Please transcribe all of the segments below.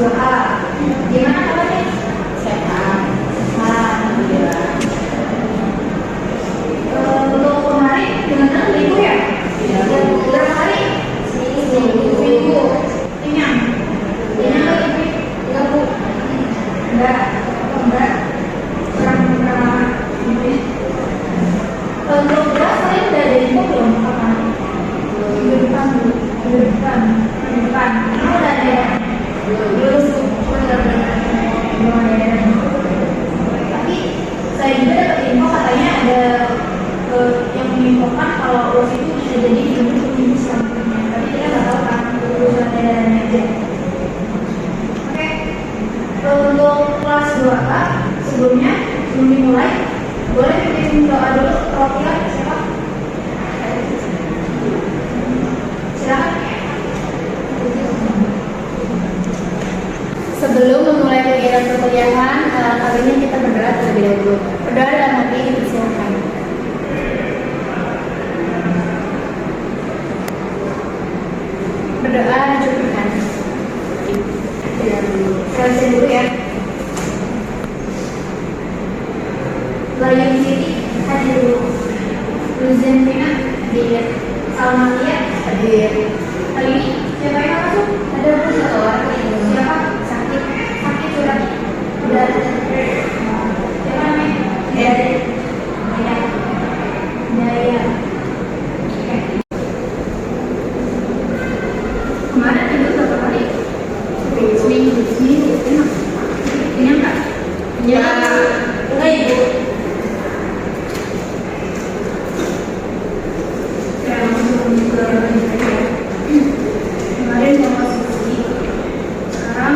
2A. Gimana kabarnya? Sehat. Alhamdulillah. Untuk kemarin benar-benar libur ya? Iya. Berapa hari? Seminggu. Kenyang? Kenyang nggak ibu? Enggak bu. Enggak. Kurang lama. Untuk beras kalian udah ada info belum? Kapan? Minggu depan. Emang udah ada ya? Belum benar-benar belum ada ya. Tapi saya juga dapat info katanya ada yang menginfokan kalau UAS itu bisa jadi bentuk minggu selanjutnya. Tapi kita nggak tahu kan urusan daerahnya aja. Oke. Untuk kelas 2A sebelum dimulai boleh bikin doa dulu perwakilan siapa? Silakan. Sebelum memulai kegiatan perkuliahan, kali ini kita berdoa terlebih dahulu. Berdoa dalam hati dipersilakan. Berdoa dicukupkan. Selesai dulu ya. Layu Siti hadir dulu. Luzentina hadir. Salmalia hadir. Kali ini siapa yang masuk? Ada satu orang. Siapa? Sakit sudah. Udah. Siapa namanya? Daya. Kemarin tidur berapa kali? Seminggu. Kenyang nggak? Ya. Enggak ibu. Kemarin mau masuk sini, sekarang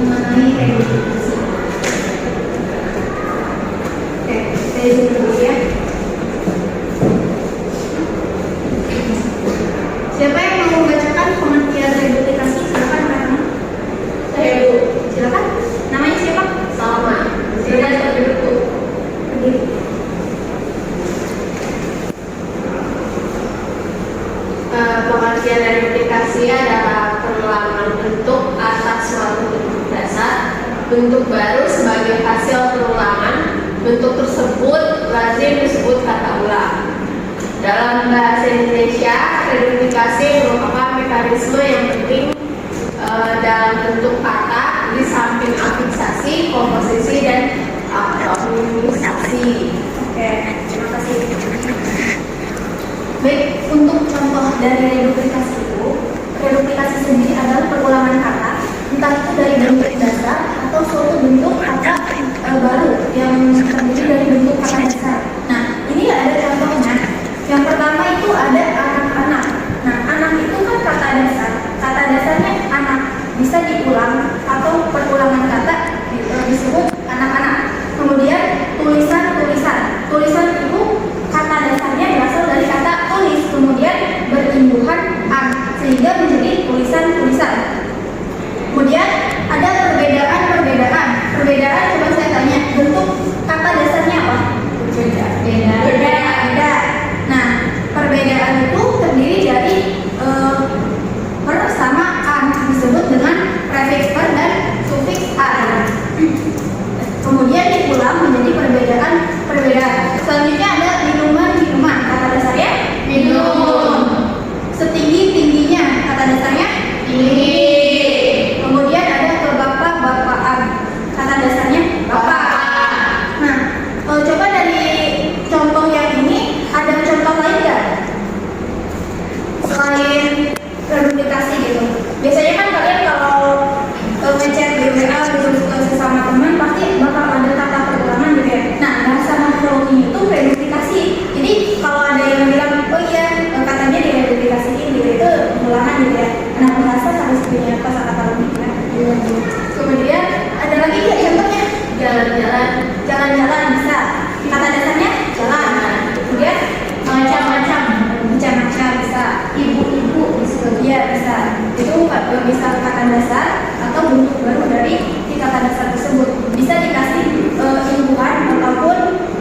mengenai rehabilitasi. Oke, saya izin dulu ya. Siapa yang mau membacakan pengertian rehabilitasi? Silakan Kak. Saya Bu. Silakan. Namanya siapa? Salma. Silakan duduk Bu. Berdiri. Pengertian rehabilitasi adalah pengulangan bentuk atas suatu bentuk dasar, bentuk baru sebagai hasil perulangan. Bentuk tersebut lazim disebut kata ulang. Dalam bahasa Indonesia, rehabilitasi merupakan mekanisme yang penting dalam bentuk kata di samping afiksasi, komposisi, dan akronisasi. Oke, terima kasih. Baik, untuk contoh dari rehabilitasi itu, rehabilitasi sendiri adalah perulangan kata, entah itu dari bentuk dasar atau suatu bentuk kata baru yang terdiri dari bentuk kata dasar. Nah, ini ada contohnya. Yang pertama itu ada anak-anak. Nah, anak itu kan kata dasar. Kata dasarnya anak, bisa diulang atau perulangan kata disebut anak-anak. Kemudian tulisan. Tulisan itu kata dasarnya berasal dari kata tulis, kemudian berimbuhan an sehingga menjadi tulisan. Kemudian ada perbedaan. Coba saya tanya, bentuk kata dasarnya apa? Beda. Nah, perbedaan itu terdiri dari per sama an, disebut dengan prefiks per dan sufiks an. Kemudian diulang menjadi perbedaan. Selanjutnya ada minuman. Kata dasarnya minum. Setinggi-tingginya. Kata dasarnya tinggi. Kemudian ada kebapak-bapakan. Kata dasarnya bapak. Nah, coba dari contoh yang ini ada contoh lain nggak? Selain rehabilitasi gitu. Biasanya kan kalian kalau ngechat di WA gitu sesama teman pasti bakal ada kata perulangan gitu ya. Nah, bahasa morfologi itu rehabilitasi. Jadi kalau ada yang bilang, oh iya katanya direhabilitasiin gitu, itu pengulangan gitu ya. Nah, bahasa harus punya kosakata logik ya. Kemudian ada lagi nggak contohnya? Jalan-jalan bisa. Kata dasarnya jalan. Kemudian macam-macam bisa. Ibu bisa. Iya bisa. Itu bisa kata dasar atau bentuk baru dari si kata dasar tersebut. Bisa dikasih imbuhan ataupun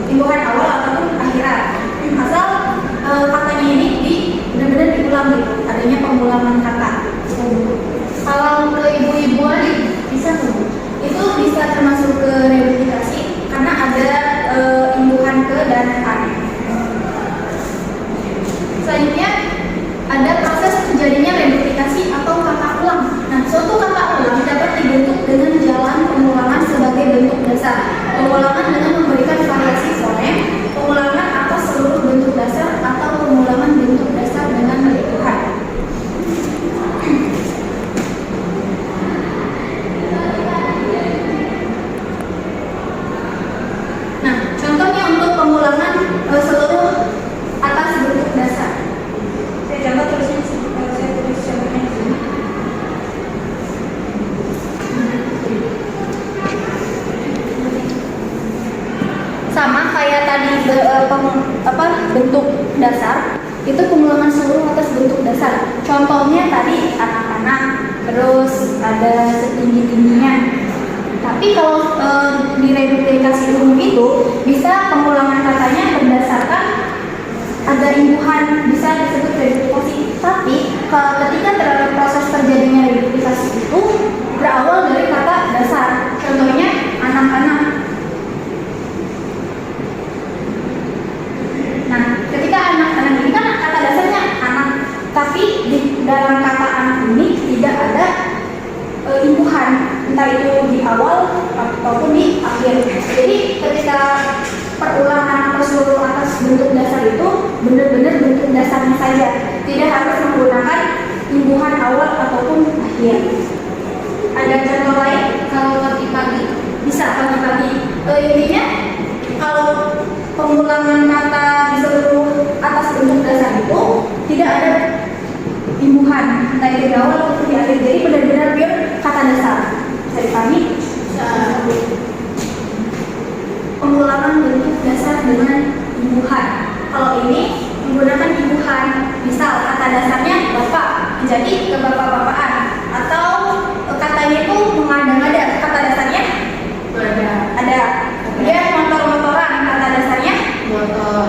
imbuhan awal ataupun akhirat. Asal katanya ini benar-benar diulang gitu. Adanya pengulangan kata. Kalau ke ibu-ibu aja dasar itu pengulangan seluruh atas bentuk dasar. Contohnya tadi anak-anak, terus ada setinggi-tingginya. Tapi kalau di reduplikasi umum itu bisa pengulangan katanya berdasarkan ada imbuhan, bisa disebut reduplikasi. Tapi ketika proses terjadinya reduplikasi itu berawal dari kata dasar. Contohnya anak-anak. Nah, ketika anak-anak ini kan kata dasarnya anak, tapi di dalam kata anak ini tidak ada imbuhan, entah itu di awal ataupun di akhir. Jadi ketika perulangan atau seluruh atas bentuk dasar itu benar-benar bentuk dasarnya saja, tidak harus menggunakan imbuhan awal ataupun akhir. Ada contoh lain? Kalau pagi-pagi bisa pagi-pagi. Intinya kalau pengulangan kata di seluruh atas bentuk dasar itu tidak ada imbuhan, entah itu di awal ataupun di akhir. Jadi benar-benar pure kata dasar. Bisa dipahami? Pengulangan bentuk dasar dengan imbuhan. Kalau ini menggunakan imbuhan, misal kata dasarnya bapak menjadi kebapak-bapakan, atau katanya itu mengada-ngada, kata dasarnya ada. Kemudian motor-motoran, kata dasarnya motor.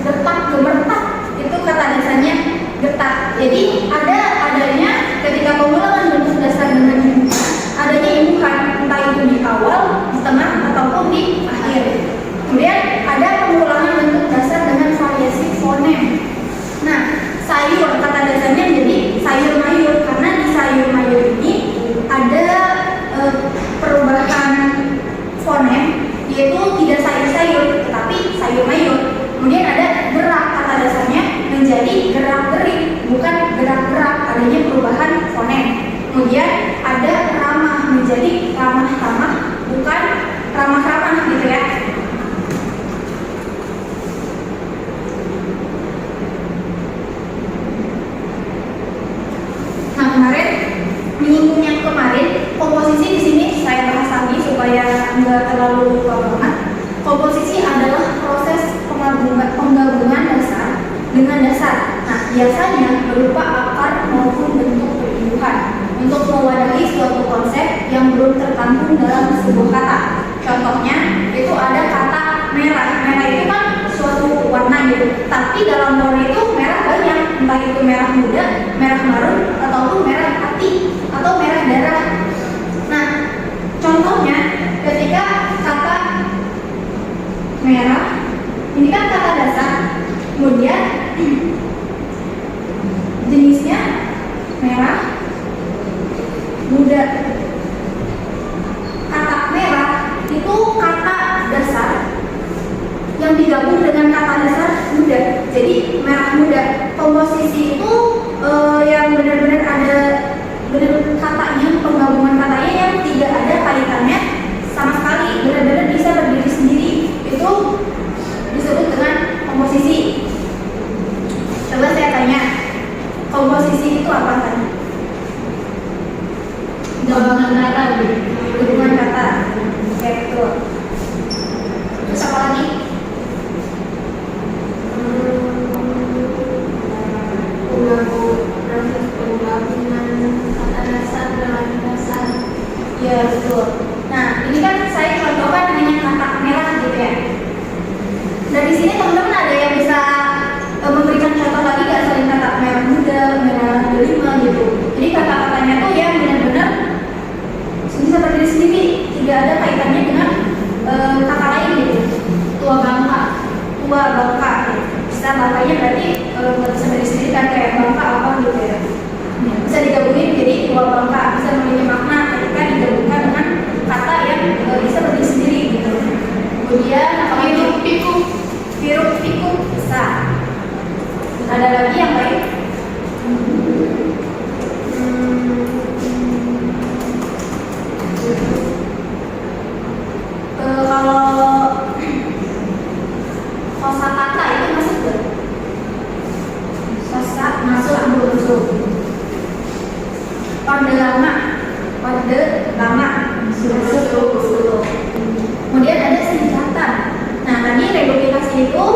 Gertak gemertak, itu kata dasarnya gertak. Jadi adanya ketika pengulangan bentuk dasar dengan imbuhan, adanya imbuhan entah itu di awal, di tengah ataupun di akhir. Kemudian ada pengulangan bentuk dasar dengan variasi fonem. Nah, sayur kata dasarnya jadi sayur mayur, karena di sayur mayur ini ada perubahan fonem, yaitu tidak sayur-sayur tetapi sayur mayur. Kemudian ada gerak kata dasarnya menjadi gerak-gerik, bukan gerak-gerak, adanya perubahan fonem. Kemudian ada ramah menjadi ramah-ramah, bukan ramah-ramah gitu ya. Nah, kemarin menyinggung yang kemarin, komposisi di sini saya bahas lagi supaya nggak terlalu lupa banget. Komposisi adalah proses penggabungan dasar dengan dasar. Nah, biasanya berupa akar maupun bentuk perimbuhan untuk mewadahi suatu konsep yang belum terkandung dalam sebuah kata. Contohnya itu ada kata merah. Merah itu kan suatu warna gitu. Tapi dalam warna itu merah banyak, entah itu merah muda, merah marun, ataupun merah hati atau merah darah. Nah, contohnya ketika kata merah, ini kan kata dasar, kemudian jenisnya merah muda. Kata merah itu kata dasar yang digabung dengan kata dasar muda, jadi merah muda. Komposisi itu yang benar-benar ada benar-benar katanya, penggabungan katanya yang tidak ada kaitannya sama sekali, benar-benar bisa berdiri sendiri, itu disebut dengan komposisi. Coba saya tanya, komposisi itu apa tadi? Gabungan kata, gabungan kata. Oke, betul. Terus apa lagi? Penggabungan kata dasar dengan dasar. Ya, betul. Nah, ini kan saya contohkan dengan kata merah gitu ya. Dari sini teman-teman ada yang bisa memberikan contoh lagi nggak selain kata merah muda, merah delima gitu. Jadi kata-katanya tuh yang benar-benar bisa berdiri sendiri, tidak ada kaitannya dengan kata lain gitu. Tua bangka, bisa bangkanya berarti nggak bisa berdiri sendiri kan, kayak bangka apa gitu ya. Bisa digabungin jadi tua bangka, bisa memiliki makna ketika digabungkan dengan kata yang bisa berdiri sendiri gitu. Kemudian hiruk pikuk bisa. Ada lagi yang lain? Kalau kosakata itu masuk nggak? Kosa masuk. Orde lama masuk. Kemudian ada singkatan. Nah, tadi reduplikasi itu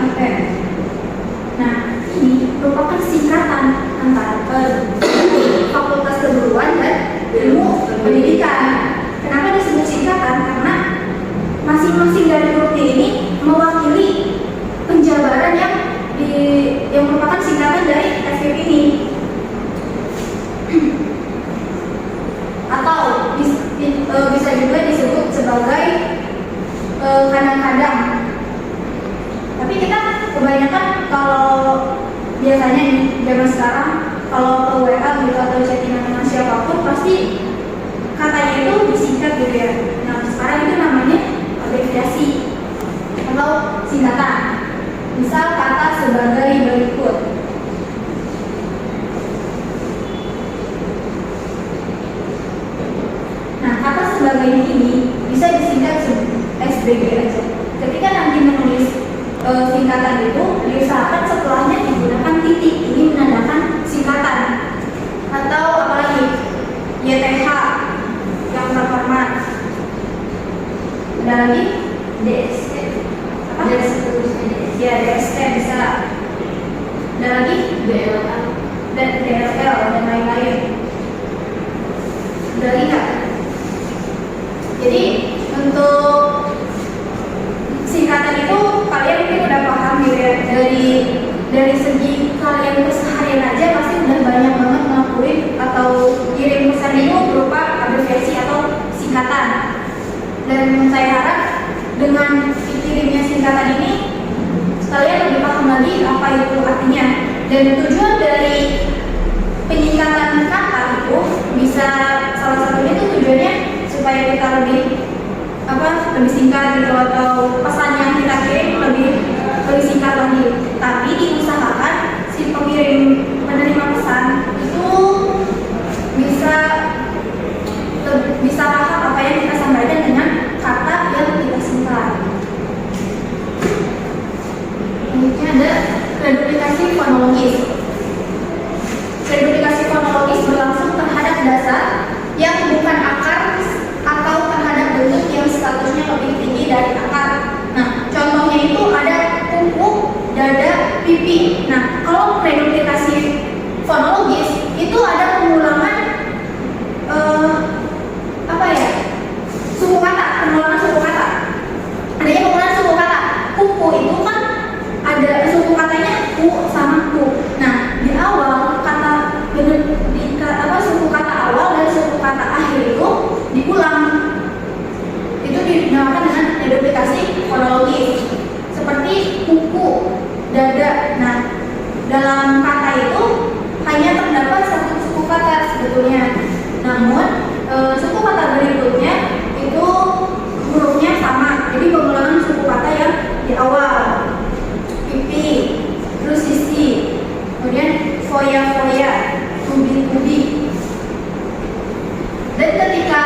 FIPM. Nah, ini merupakan singkatan antara Fakultas Keguruan dan Ilmu Pendidikan. Kenapa disebut singkatan? Karena masing-masing dari huruf D ini mewakili penjabaran yang merupakan singkatan dari FIP ini. Atau bisa juga disebut sebagai kadang-kadang. Tapi kita kebanyakan kalau biasanya nih zaman sekarang kalau ke WA gitu atau chattingan dengan siapapun pasti katanya itu disingkat gitu ya. Nah sekarang itu namanya abreviasi atau singkatan. Misal kata sebagai berikut. Nah kata sebagai ini bisa disingkat SBG aja. Ketika nanti menulis singkatan itu diusahakan setelahnya digunakan titik, ini menandakan singkatan. Atau apalagi YTH yang terhormat. Ada lagi DST. Apa? Ya DST bisa. Ada lagi DLL dan DLL dan lain-lain. Ada lagi nggak? Jadi untuk singkatan itu kalian mungkin udah paham gitu ya, dari segi kalian keseharian aja pasti udah banyak banget ngelakuin atau kirim pesan itu berupa abreviasi atau singkatan. Dan saya harap dengan dikirimnya singkatan ini kalian lebih paham lagi apa itu artinya. Dan tujuan dari penyingkatan kata itu bisa salah satunya itu tujuannya supaya kita lebih singkat gitu atau pesan yang kita kirim lebih singkat lagi. Tapi diusahakan si penerima pesan itu bisa paham apa yang kita sampaikan dengan kata yang kita singkat. Selanjutnya ada reduplikasi fonologis. Reduplikasi fonologis berlangsung terhadap dasar yang bukan akar atau terhadap bentuk yang statusnya lebih tinggi dari akar. Nah, contohnya itu ada kuku, dada, pipi. Nah, kalau reduplikasi fonologis itu ada pengulangan suku kata, pengulangan suku kata. Adanya pengulangan suku kata. Kuku itu kan ada suku katanya ku sama ku. Nah, di awal suku kata awal dan suku kata akhir itu diulang. Itu dinamakan dengan reduplikasi fonologis. Seperti kuku, dada. Nah, dalam kata itu hanya terdapat satu suku kata sebetulnya. Namun suku kata berikutnya itu hurufnya sama. Jadi pengulangan suku kata yang di awal. Pipi, terus sisi, kemudian foya-foya, tubi-tubi. Dan ketika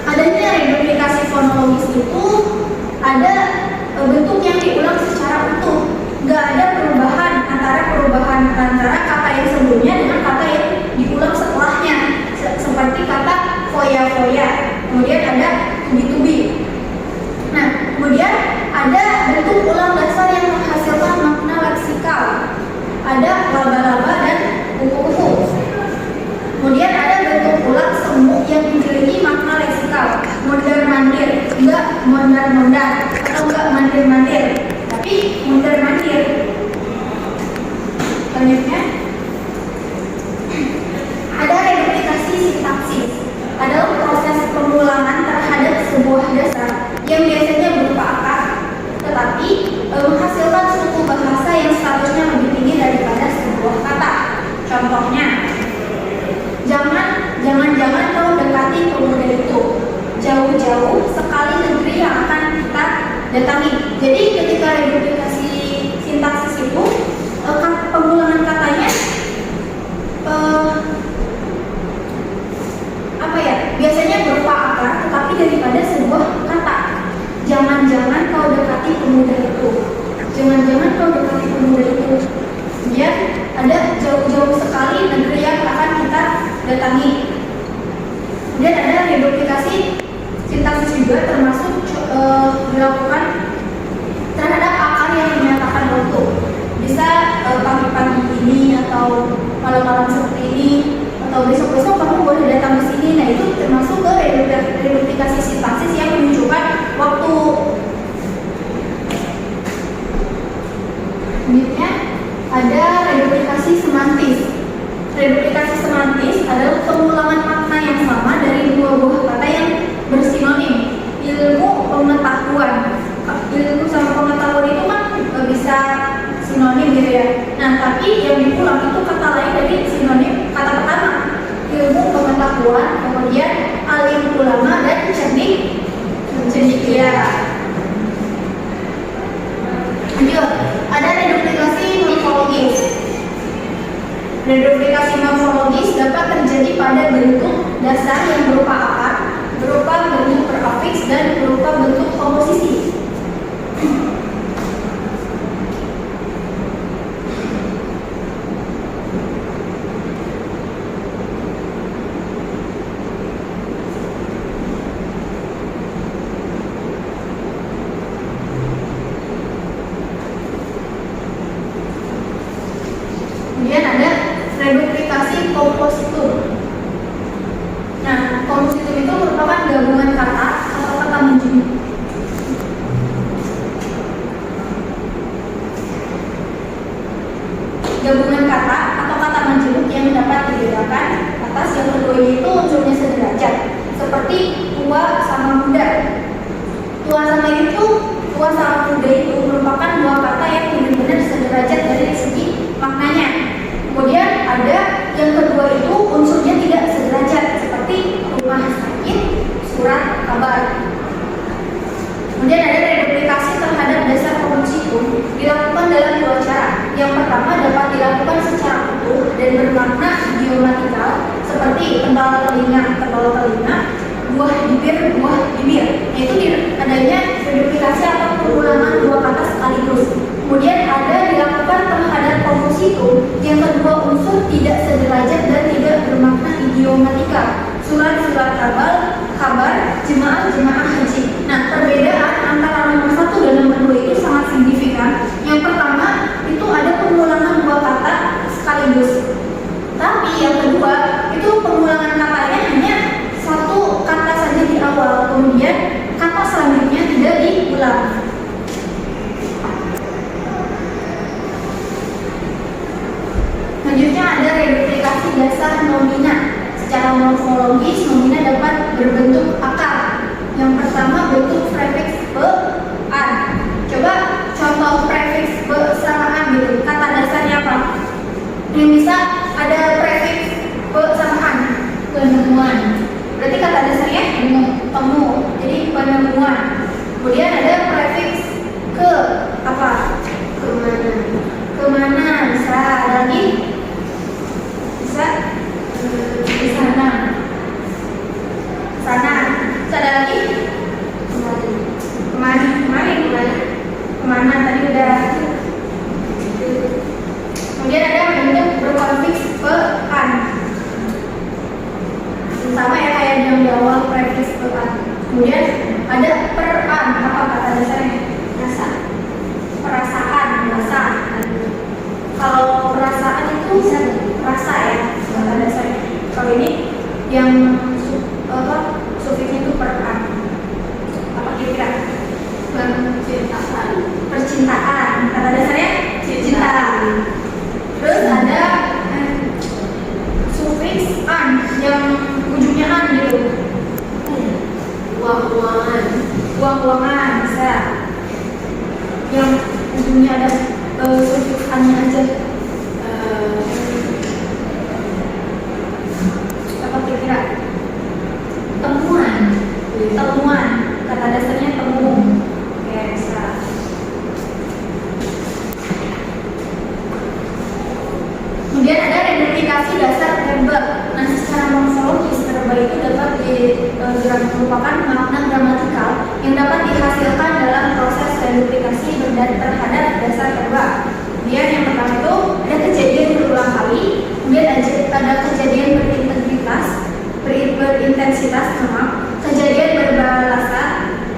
adanya reduplikasi fonologis itu ada bentuk yang diulang secara utuh, nggak ada perubahan antara kata yang sebelumnya dengan kata yang diulang setelahnya, seperti kata foya-foya, kemudian ada tubi-tubi. Nah, kemudian ada bentuk ulang dasar yang menghasilkan makna leksikal, ada laba-laba dan kuku-kuku. Kemudian ada bentuk ulang semu yang memiliki makna leksikal, mondar-mandir, enggak mondar-mondar atau enggak mandir-mandir, tapi mondar-mandir. Selanjutnya ada reduplikasi sintaksis, adalah proses pengulangan terhadap sebuah dasar yang biasanya berupa akar, tetapi menghasilkan suku bahasa yang statusnya lebih tinggi daripada sebuah kata. Contohnya, jangan kau dekati pemuda itu, jauh-jauh sekali negeri yang akan kita datangi. Jadi ketika reduplikasi sintaksis itu pengulangan katanya biasanya berupa akar, tetapi daripada sebuah kata. Jangan kau dekati pemuda itu, jangan kau dekati pemuda itu. Kemudian ada jauh-jauh sekali negeri yang akan kita datangi. Kemudian ada reduplikasi sintaksis juga termasuk dilakukan terhadap akar yang dinyatakan bisa pagi-pagi ini atau malam-malam seperti ini atau besok-besok kamu boleh datang ke sini. Nah, itu termasuk ke reduplikasi sintaksis yang menunjukkan waktu. Selanjutnya ada reduplikasi semantis. Reduplikasi semantis adalah pengulangan makna yang sama dari dua buah kata yang bersinonim. Ilmu pengetahuan, ilmu sama pengetahuan itu kan bisa sinonim gitu ya. Nah, tapi yang diulang itu kata lain dari sinonim kata pertama. Ilmu pengetahuan, kemudian alim ulama dan cendekia. Lanjut, ada reduplikasi morfologis. Reduplikasi morfologis dapat terjadi pada bentuk dasar yang berupa akar, berupa bentuk prefix dan berupa bentuk komposisi. Kemudian ada reduplikasi kompositum. Nah, kompositum itu merupakan gabungan kata atau kata menjemuk. Gabungan kata atau kata menjemuk yang dapat dibedakan atas yang kedua itu unsurnya sederajat, seperti tua sama muda. Tua sama muda itu merupakan dua kata yang benar-benar sederajat dari segi maknanya. Kemudian ada yang kedua itu unsurnya tidak sederajat, seperti rumah sakit, surat kabar. Kemudian ada reduplikasi terhadap dasar kompositum dilakukan dalam dua cara. Yang pertama dapat dilakukan secara utuh dan bermakna idiomatikal, seperti tebal telinga, buah bibir. Yaitu adanya reduplikasi atau pengulangan dua kata sekaligus. Kemudian ada dilakukan terhadap kompositum yang kedua unsur tidak sederajat dan tidak bermakna idiomatikal. Surat kabar, jemaah haji. Nah, perbedaan antara nomor 1 dan nomor 2 itu sangat signifikan. Yang pertama itu ada pengulangan dua kata sekaligus. Tapi yang kedua itu pengulangan katanya hanya satu kata saja di awal, kemudian kata selanjutnya tidak diulang. Selanjutnya ada reduplikasi dasar nomina. Secara morfologis, nomina dapat berbentuk akar. Yang pertama bentuk prefix be, an. Coba contoh prefix be sama an gitu. Kata dasarnya apa? Yang bisa ada prefix be sama an. Penemuan. Berarti kata dasarnya temu. Jadi penemuan. Kemudian ada prefix ke apa? Kemana? Bisa ada lagi? Bisa di sana. Ada lagi? Kemana? Tadi udah. Kemudian ada bentuk berkonfiks pe-an. Sama ya kayak yang di awal prefix pe-an. Kemudian ada per-an. Apa kata dasarnya? Perasaan. Kalau perasaan itu bisa rasa ya kata dasarnya. Kalau ini yang sufiksnya itu per-an. Apa kira-kira? Percintaan. Kata dasarnya cinta. Terus ada sufiks an yang ujungnya an gitu. Uang-uangan bisa. Yang ujungnya ada sufiks an-nya aja. Apa kira-kira? Temuan. Kata dasarnya temu. Oke, bisa. Kemudian ada reduplikasi dasar verba. Nah, secara morfologis verba itu dapat merupakan makna gramatikal yang dapat dihasilkan dalam proses reduplikasi terhadap dasar verba. Kemudian yang pertama itu ada kejadian berulang kali, kemudian ada kejadian berintensitas, kejadian berbalasan,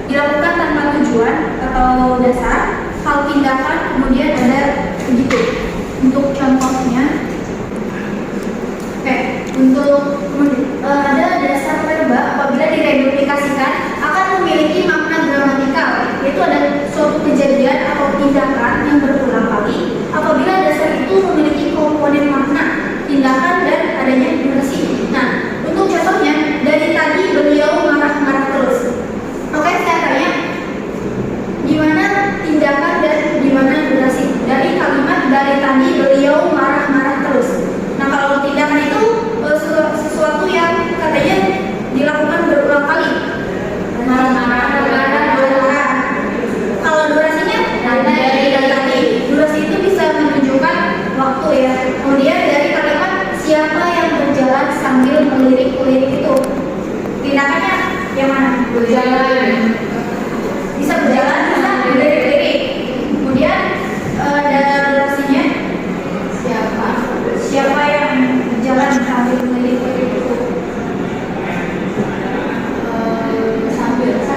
dilakukan tanpa tujuan atau dasar, hal tindakan, kemudian ada begitu. lagi? Marah-marah. Kalau durasinya dari durasi itu bisa menunjukkan waktu ya. Kemudian dari kalimat siapa yang berjalan sambil melirik-lirik itu, tindakannya yang mana? Berjalan. Bisa berjalan, bisa melirik-lirik. Kemudian ada durasinya siapa yang berjalan sambil melirik-lirik itu.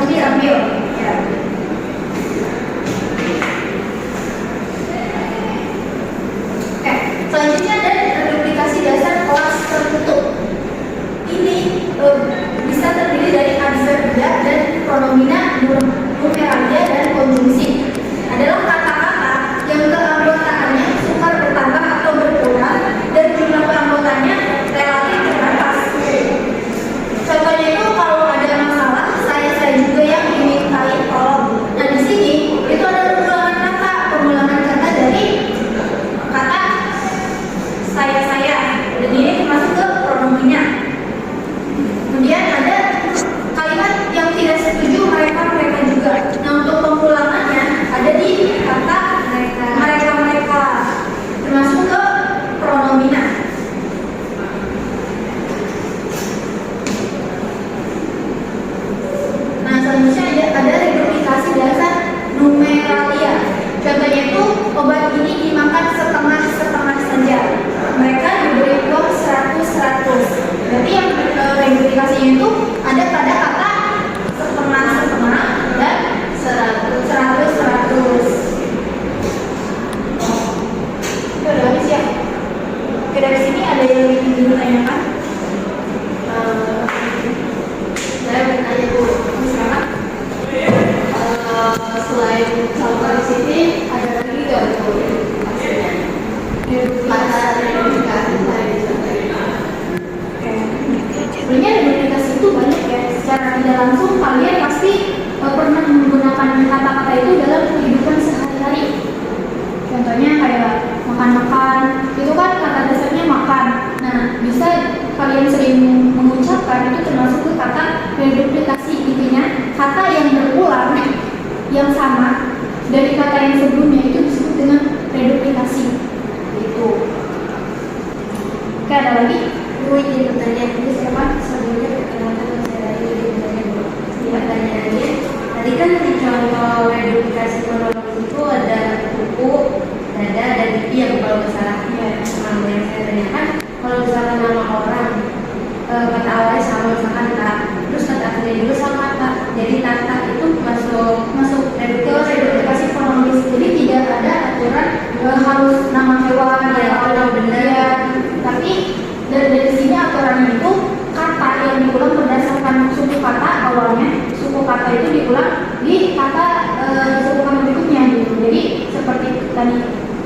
Sambil ya. Oke, selanjutnya ada duplikasi dasar kelas tertutup. Ini bisa terdiri dari adverbial dan pronomina, numeralia dan konjungsi. Adalah kata-kata yang keanggotaannya sukar bertambah atau berkurang dan jumlah anggotanya relatif terbatas. Contohnya itu kalau ada masalah, saya juga yang dimintai tolong. Nah di sini itu ada pengulangan kata dari kata saya, dan ini termasuk ke pronomina. Kemudian ada kalimat yang tidak setuju mereka juga. Nah untuk pengulangannya ada di kata mereka termasuk ke pronomina. Nah selanjutnya ada reduplikasi dasar numeralia. Contohnya itu obat ini dimakan setengah-setengah saja. Mereka diberi uang 100. Berarti yang reduplikasinya itu ada pada kata setengah-setengah dan 100. Itu udah habis ya? Oke, dari sini ada yang ingin ditanyakan? Saya bertanya Bu, Silakan. selain contoh di sini ada lagi nggak Bu? Kata reduplikasi selain contoh ini. Sebenarnya reduplikasi itu banyak ya. Secara tidak langsung kalian pasti pernah menggunakan kata-kata itu dalam kehidupan sehari-hari. Contohnya kayak makan-makan, itu kan kata dasarnya makan. Nah, bisa kalian sering mengucapkan itu termasuk ke kata reduplikasi. Intinya kata yang berulang yang sama dari kata yang sebelumnya itu disebut dengan reduplikasi. Itu. Oke, ada lagi? Gue izin pertanyaan ini siapa? Sebelumnya perkenalkan saya izin bertanya dulu. Pertanyaannya, tadi kan di contoh reduplikasi kronologis itu ada buku, dada, dan pipi yang kalau nggak salah. Yang saya tanyakan, kalau misalkan nama orang kata awalnya sama misalkan tak, terus kata akhirnya juga sama tak. Jadi tata itu masuk reduplikasi kronologis. Jadi tidak ada aturan harus nama hewan atau nama benda. Tapi dari sini aturannya itu kata yang diulang berdasarkan suku kata awalnya. Suku kata itu diulang di kata suku kata berikutnya gitu. Jadi seperti tadi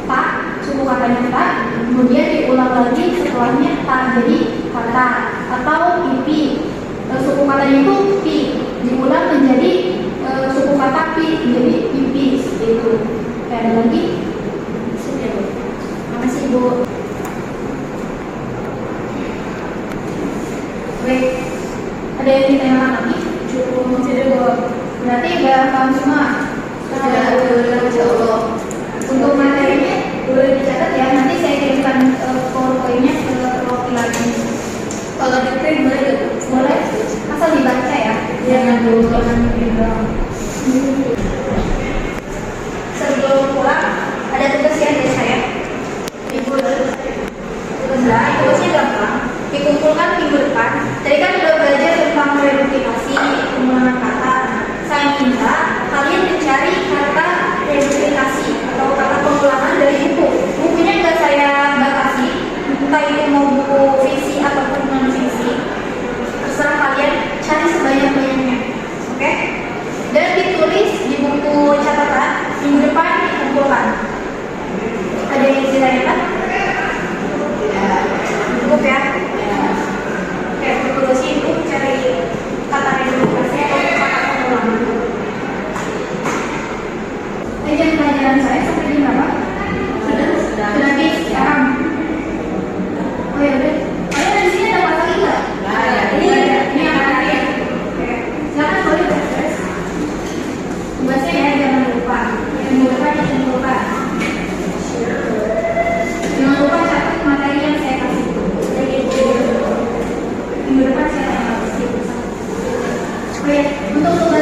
tak, suku katanya tak, kemudian diulang lagi setelahnya tak jadi kata. Atau pipi, suku katanya itu pi, diulang menjadi suku kata pi menjadi pipi seperti itu. Kayak ada lagi? sudah Bu. Makasih Bu. Baik, ada yang ditanyakan lagi? Cukup sudah Bu. Berarti udah paham semua. Sudah. Untuk materinya boleh dicatat ya. Nanti saya kirimkan powerpointnya ke perwakilan ini. Kalau di print boleh nggak Bu? Boleh, asal dibaca ya. Jangan dulu jangan dibilang. Sebelum pulang ada tugas ya dari saya. Tugasnya gampang. Dikumpulkan minggu depan. Tadi kan udah belajar tentang reduplikasi, pengulangan kata. Saya minta kalian mencari kata reduplikasi atau kata pengulangan dari buku. Bukunya nggak saya batasi, entah itu mau buku fiksi ataupun non fiksi. Terserah kalian cari sebanyak-banyaknya, oke? Dan ditulis di buku catatan. Minggu depan dikumpulkan. Ada yang ditanyakan? Cukup ya. Oke, tugas itu cari kata Oh ya, untuk